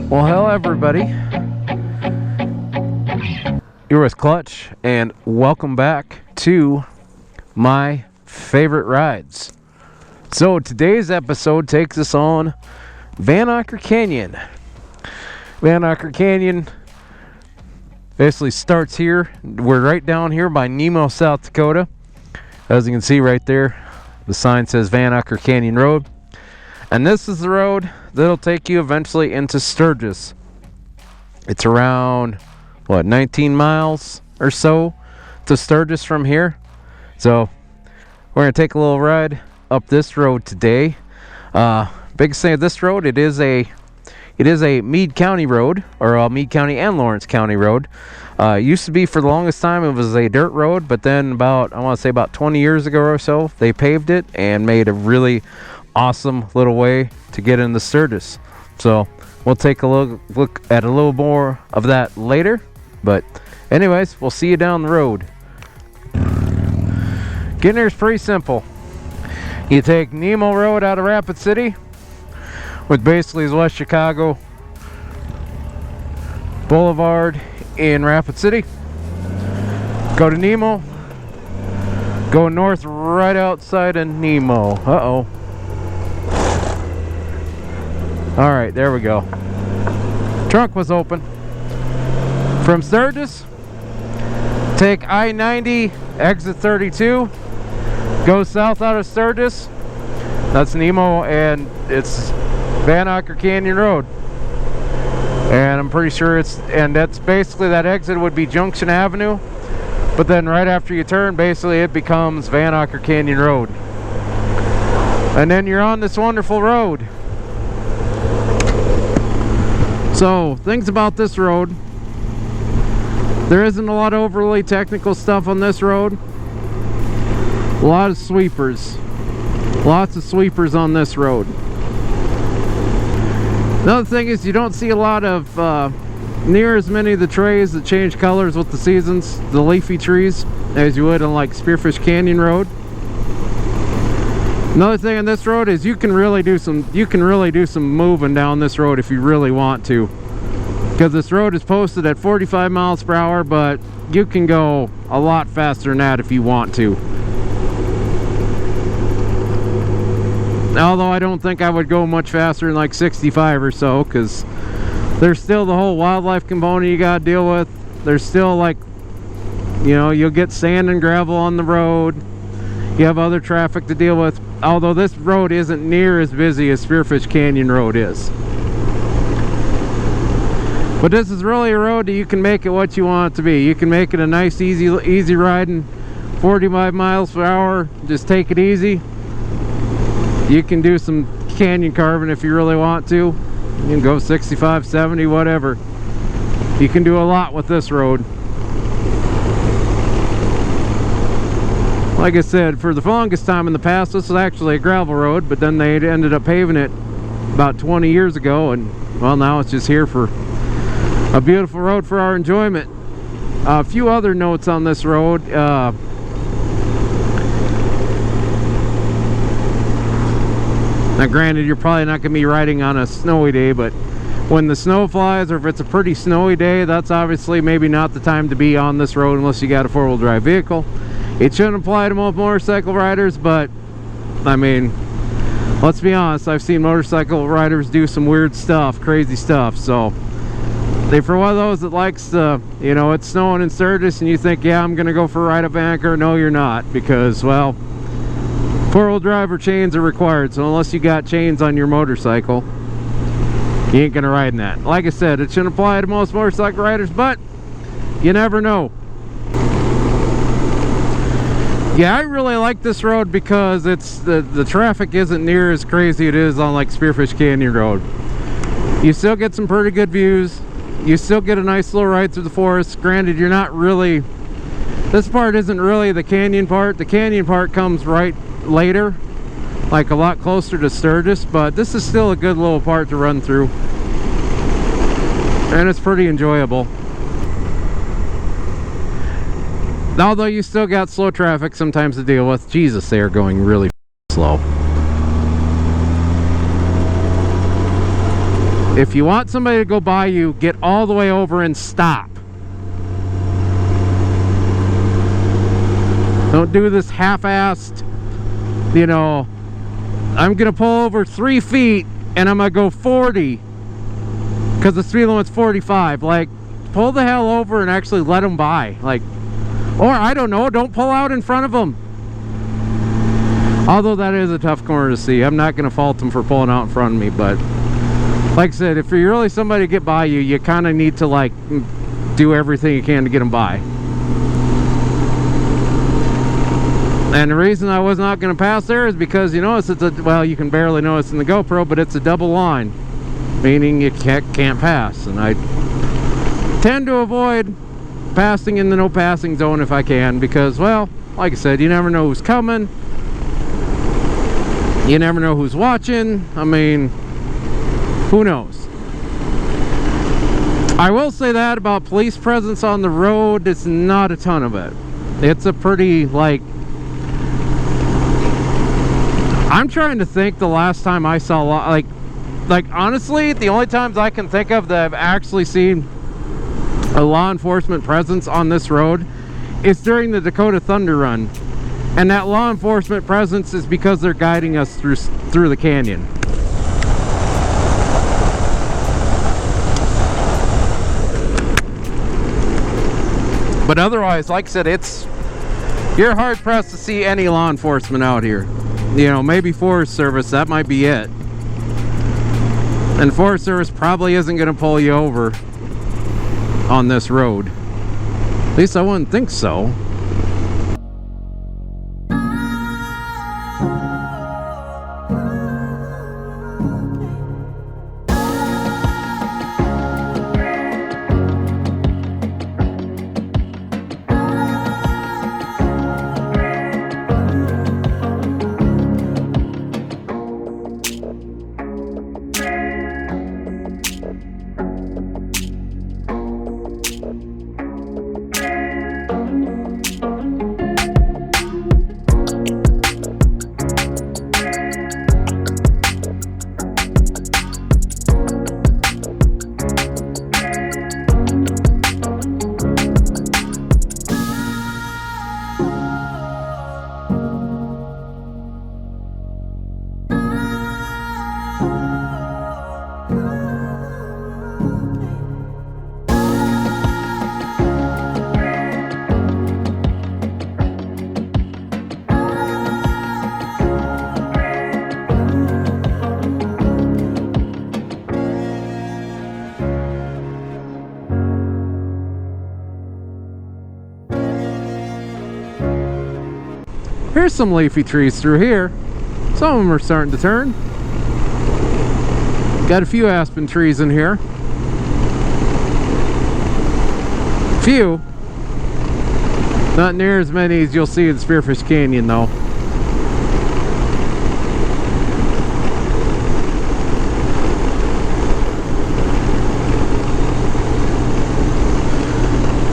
Well, hello everybody. You're with Clutch, and welcome back to my favorite rides. So today's episode takes us on Vanocker Canyon. Vanocker Canyon basically starts here. We're right down here by Nemo, South Dakota. As you can see right there, the sign says Vanocker Canyon Road. And this is the road that'll take you eventually into Sturgis. It's around, 19 miles or so to Sturgis from here. So we're going to take a little ride up this road today. Biggest thing of this road, it is a Meade County road, or Meade County and Lawrence County road. Used to be, for the longest time, it was a dirt road, but then about 20 years ago or so, they paved it and made a really awesome little way to get into Sturgis. So we'll take a look at a little more of that later. But anyways, we'll see you down the road. Getting here is pretty simple. You take Nemo Road out of Rapid City, which basically is West Chicago Boulevard in Rapid City. Go to Nemo. Go north right outside of Nemo. Uh-oh. Alright, there we go. Trunk was open. From Sturgis, take I-90, exit 32. Go south out of Sturgis. That's Nemo, and it's Vanocker Canyon Road. And I'm pretty sure that's basically, that exit would be Junction Avenue. But then right after you turn, basically it becomes Vanocker Canyon Road. And then you're on this wonderful road. So, things about this road. There isn't a lot of overly technical stuff on this road. A lot of sweepers. Lots of sweepers on this road. Another thing is you don't see a lot of near as many of the trees that change colors with the seasons, the leafy trees, as you would on like Spearfish Canyon Road. Another thing on this road is you can really do some moving down this road if you really want to, because this road is posted at 45 miles per hour, but you can go a lot faster than that if you want to. Although I don't think I would go much faster than like 65 or so, because there's still the whole wildlife component you gotta deal with. There's still, like, you'll get sand and gravel on the road. You have other traffic to deal with. Although this road isn't near as busy as Spearfish Canyon Road is. But this is really a road that you can make it what you want it to be. You can make it a nice, easy riding 45 miles per hour. Just take it easy. You can do some canyon carving if you really want to. You can go 65, 70, whatever. You can do a lot with this road. Like I said, for the longest time in the past, this was actually a gravel road, but then they ended up paving it about 20 years ago, and well, now it's just here for a beautiful road for our enjoyment. A few other notes on this road. Now granted, you're probably not going to be riding on a snowy day, but when the snow flies, or if it's a pretty snowy day, that's obviously maybe not the time to be on this road unless you got a four-wheel drive vehicle. It shouldn't apply to most motorcycle riders, but I mean, let's be honest, I've seen motorcycle riders do some weird stuff, crazy stuff. So for one of those that likes to, it's snowing in Sturgis and you think, yeah, I'm gonna go for a ride at Vanocker. No, you're not, because, well, four-wheel drive or chains are required. So unless you got chains on your motorcycle, you ain't gonna ride in that. Like I said, it shouldn't apply to most motorcycle riders, but you never know. Yeah, I really like this road because it's the traffic isn't near as crazy it is on like Spearfish Canyon Road. You still get some pretty good views. You still get a nice little ride through the forest. Granted, you're not really, this part isn't really the canyon part. The canyon part comes right later, like a lot closer to Sturgis, but this is still a good little part to run through. And it's pretty enjoyable. Although you still got slow traffic sometimes to deal with. Jesus, they are going really slow. If you want somebody to go by you, get all the way over and stop. Don't do this half-assed, you know, I'm gonna pull over 3 feet and I'm gonna go 40 because the speed limit's 45. Like, pull the hell over and actually let them by. Like, or I don't know, don't pull out in front of them. Although that is a tough corner to see. I'm not gonna fault them for pulling out in front of me, but like I said, if you're really somebody to get by you, you kind of need to like do everything you can to get them by. And the reason I was not going to pass there is because you notice it's a, well, you can barely notice in the GoPro, but it's a double line, meaning you can't pass. And I tend to avoid passing in the no passing zone if I can, because, well, like I said, you never know who's coming. You never know who's watching. I mean, who knows? I will say that about police presence on the road, it's not a ton of it. It's a pretty, like, I'm trying to think the last time I saw, like honestly, the only times I can think of that I've actually seen a law enforcement presence on this road is during the Dakota Thunder Run. And that law enforcement presence is because they're guiding us through the canyon. But otherwise, like I said, you're hard pressed to see any law enforcement out here. You know, maybe Forest Service, that might be it. And Forest Service probably isn't going to pull you over on this road. At least I wouldn't think so. Here's some leafy trees through here. Some of them are starting to turn. Got a few aspen trees in here. Few. Not near as many as you'll see in Spearfish Canyon though.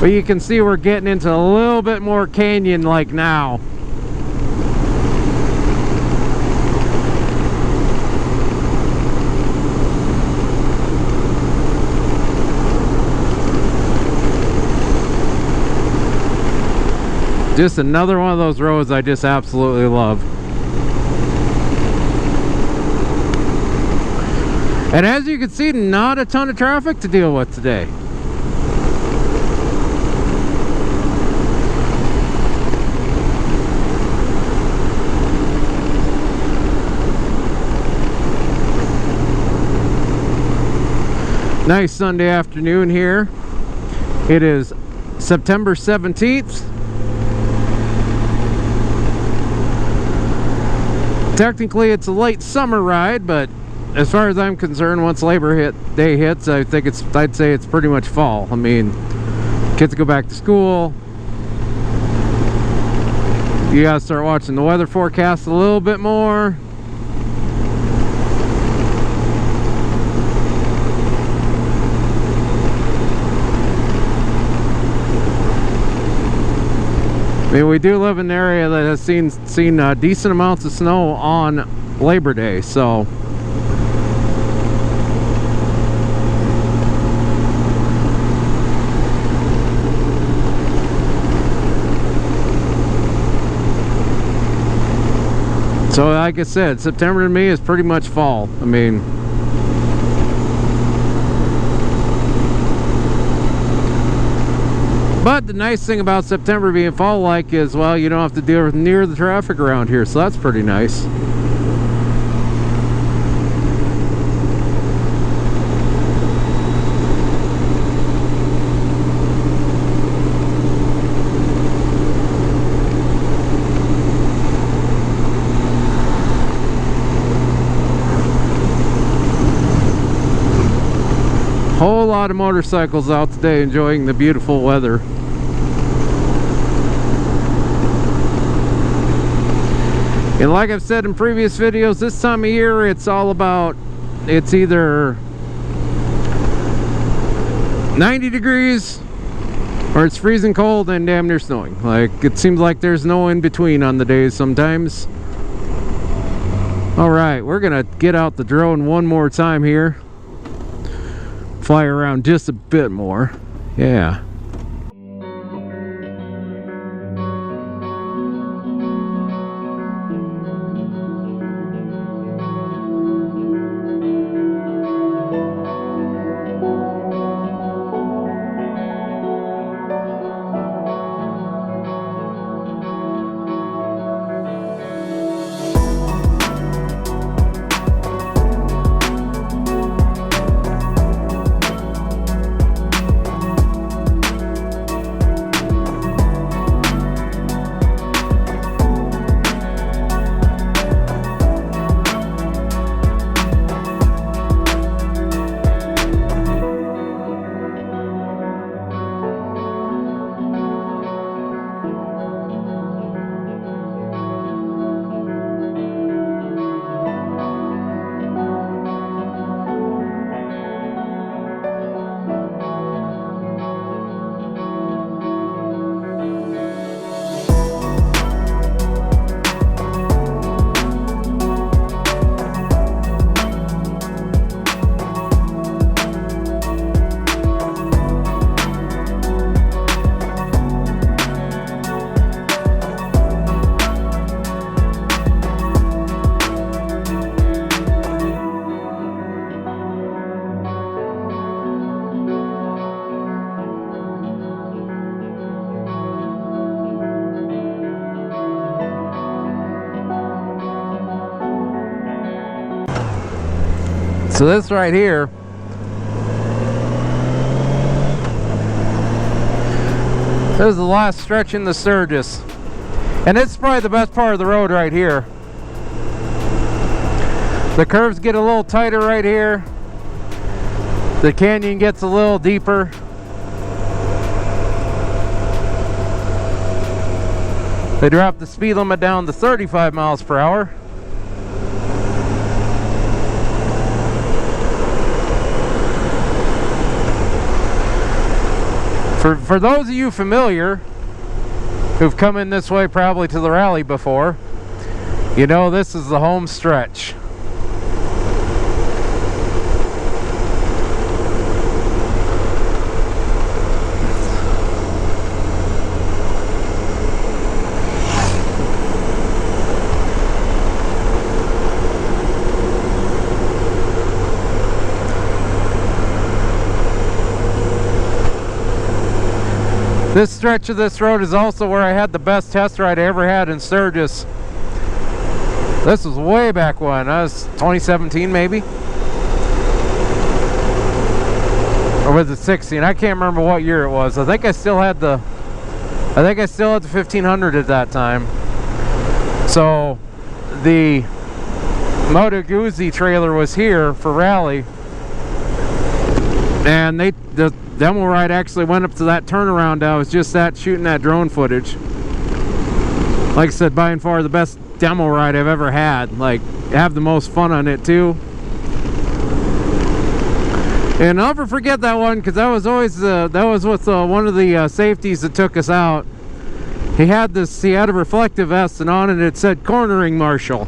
But you can see we're getting into a little bit more canyon like now. Just another one of those roads I just absolutely love. And as you can see, not a ton of traffic to deal with today. Nice Sunday afternoon here. It is September 17th. Technically it's a late summer ride, but as far as I'm concerned, once Labor Day hits, I'd say it's pretty much fall. I mean, kids go back to school. You gotta start watching the weather forecast a little bit more. I mean, we do live in an area that has seen decent amounts of snow on Labor Day, so So like I said, September to me is pretty much fall. I mean, but the nice thing about September being fall-like is, well, you don't have to deal with near the traffic around here, so that's pretty nice. Whole lot of motorcycles out today enjoying the beautiful weather. And like I've said in previous videos, this time of year it's all about, it's either 90 degrees or it's freezing cold and damn near snowing. Like, it seems like there's no in between on the days sometimes. Alright, we're gonna get out the drone one more time here. Fly around just a bit more. Yeah. So this right here is the last stretch in the Sturgis, and it's probably the best part of the road right here. The curves get a little tighter right here. The canyon gets a little deeper. They dropped the speed limit down to 35 miles per hour. For those of you familiar who've come in this way probably to the rally before, you know this is the home stretch. This stretch of this road is also where I had the best test ride I ever had in Sturgis. This was way back when. I was 2017 maybe? Or was it 16? I can't remember what year it was. I think I still had the 1500 at that time. So the Moto Guzzi trailer was here for rally, and the demo ride actually went up to that turnaround. I was just shooting that drone footage. Like I said, by and far the best demo ride I've ever had. Like, have the most fun on it too. And I'll never forget that one, because that was always that was with one of the safeties that took us out. He had a reflective vest, and on it said cornering marshal.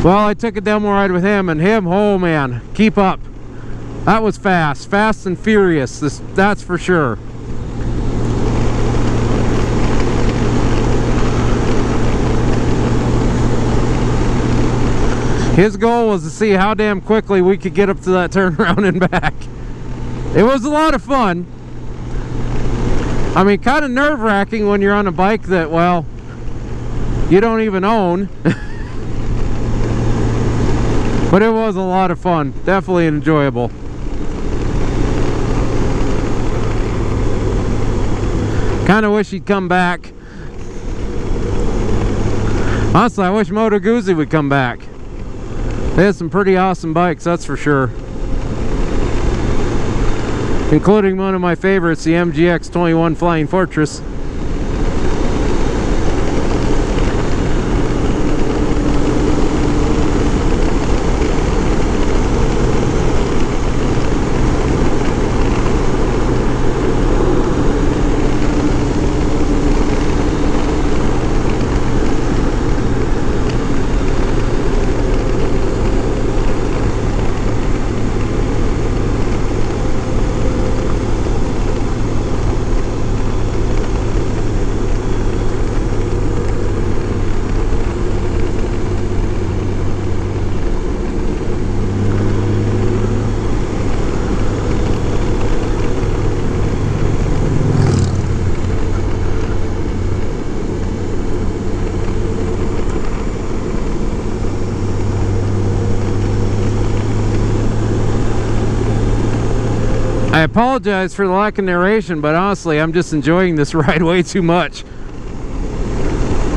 Well, I took a demo ride with him, and oh man, keep up. That was fast and furious, that's for sure. His goal was to see how damn quickly we could get up to that turnaround and back. It was a lot of fun. I mean, kind of nerve-wracking when you're on a bike that, well, you don't even own. But it was a lot of fun. Definitely enjoyable. Kind of wish he'd come back. Honestly, I wish Moto Guzzi would come back. They had some pretty awesome bikes, that's for sure. Including one of my favorites, the MGX 21 Flying Fortress. I apologize for the lack of narration, but honestly, I'm just enjoying this ride way too much.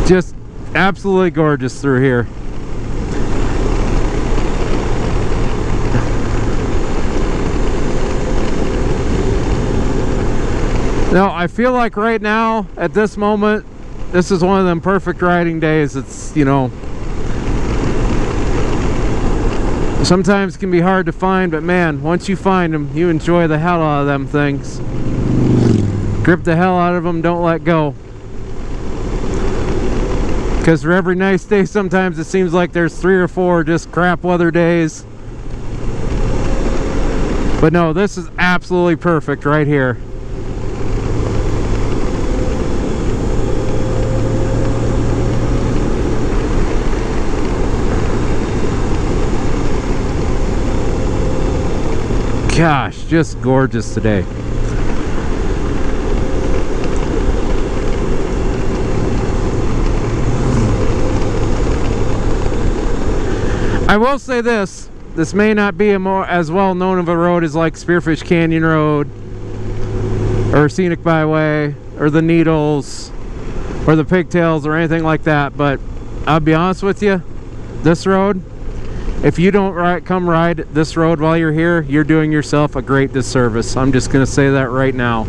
Just absolutely gorgeous through here. Now, I feel like right now, at this moment, this is one of them perfect riding days. It's, you know, sometimes can be hard to find, but man, once you find them, you enjoy the hell out of them things. Grip the hell out of them, don't let go. Because for every nice day, sometimes it seems like there's 3 or 4 just crap weather days. But no, this is absolutely perfect right here. Gosh, just gorgeous today. I will say this may not be as well known of a road as like Spearfish Canyon Road or Scenic Byway or the Needles or the Pigtails or anything like that, but I'll be honest with you, this road, if you don't come ride this road while you're here, you're doing yourself a great disservice. I'm just going to say that right now.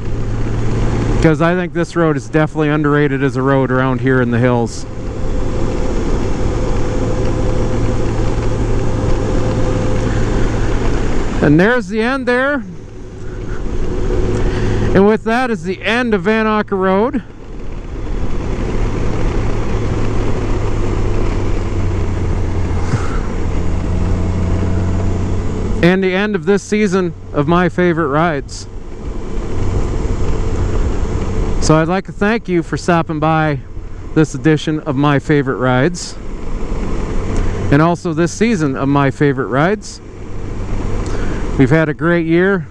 Because I think this road is definitely underrated as a road around here in the hills. And there's the end there. And with that is the end of Vanocker Road. And the end of this season of my favorite rides. So I'd like to thank you for stopping by this edition of my favorite rides, and also this season of my favorite rides. We've had a great year.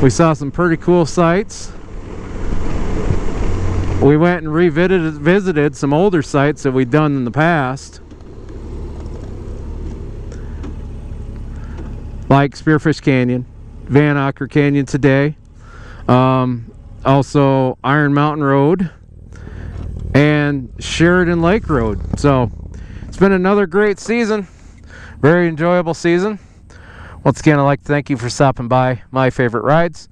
We saw some pretty cool sights. We went and visited some older sites that we'd done in the past, like Spearfish Canyon, Vanocker Canyon today, also Iron Mountain Road, and Sheridan Lake Road. So it's been another great season, very enjoyable season. Once again, I'd like to thank you for stopping by my favorite rides.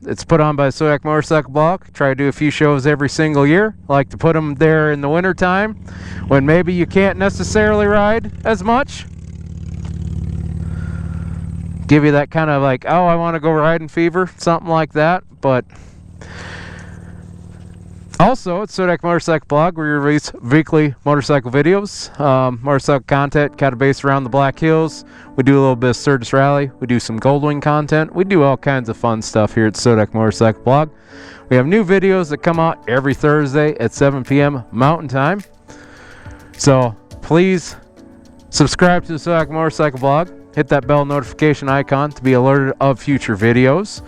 It's put on by the Sodak Motorcycle Blog. Try to do a few shows every single year. I like to put them there in the winter time when maybe you can't necessarily ride as much. Give you that kind of like, oh, I want to go riding fever, something like that. But also, it's Sodak Motorcycle Blog, where we release weekly motorcycle videos, motorcycle content kind of based around the Black Hills. We do a little bit of Sturgis Rally. We do some Goldwing content. We do all kinds of fun stuff here at Sodak Motorcycle Blog. We have new videos that come out every Thursday at 7 p.m. Mountain Time. So please Subscribe to the Sodak Motorcycle Blog. Hit that bell notification icon to be alerted of future videos.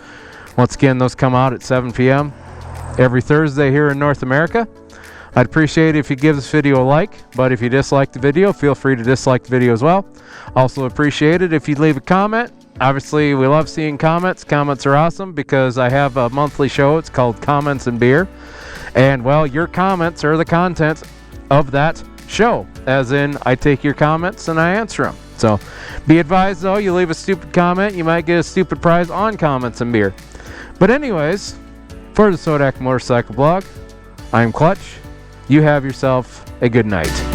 Once again, those come out at 7 p.m. every Thursday here in North America. I'd appreciate it if you give this video a like, but if you dislike the video, feel free to dislike the video as well. Also appreciate it if you leave a comment. Obviously, we love seeing comments. Comments are awesome because I have a monthly show. It's called Comments and Beer. And, well, your comments are the content of that show. As in, I take your comments and I answer them. So, be advised, though, you leave a stupid comment, you might get a stupid prize on Comments and Beer. But anyways, for the Sodak Motorcycle Blog, I'm Clutch. You have yourself a good night.